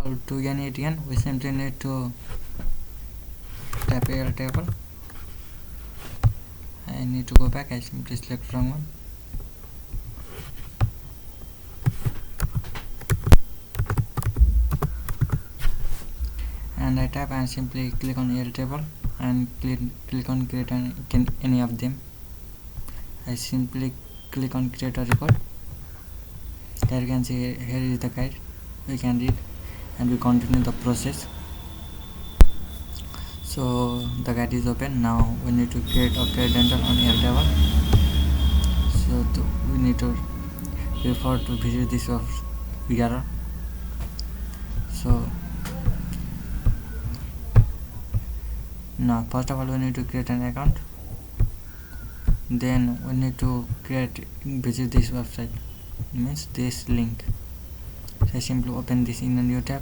To n8n, we simply need to tap Airtable. I need to go back. I simply select wrong one. And I tap and simply click on Airtable and click on create any of them. I simply click on create a record. Here you can see, here is the guide. We can read and we continue the process. So the guide is open. Now we need to create a credential on Airtable. So we need to refer to visit this URL. So now first of all we need to create an account. Then we need to visit this website, means this link. So I simply open this in a new tab,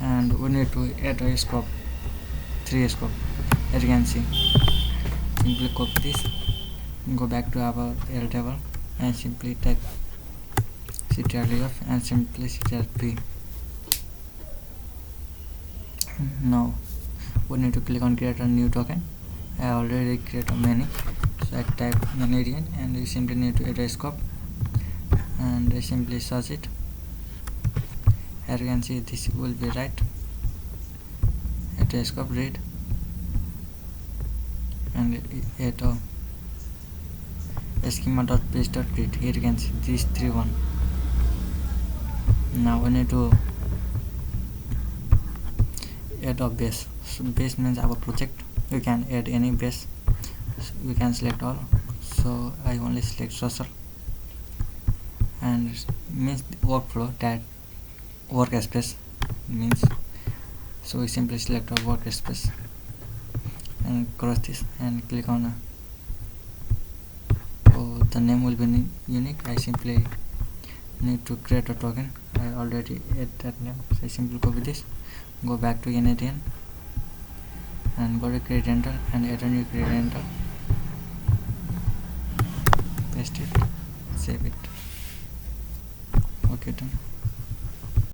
and we need to add a scope, 3 scope. As you can see, simply copy this, go back to our Airtable and simply type ctrl and simply ctrl. Now we need to click on create a new token. I already created many, so I type n8n and we simply need to add a scope and I simply search it. Here you can see this will be right. Add a scope, read, and add a schema.page.read. Here you can see these 3 one. Now we need to add a base. So base means our project. We can add any base, so we can select all, so I only select social, and means workflow that workspace means, so we simply select our workspace and cross this and click on the name will be unique. I simply need to create a token. I already add that name, so I simply copy this, go back to n8n and go to credential and add a new credential, paste it, save it. Okay, done.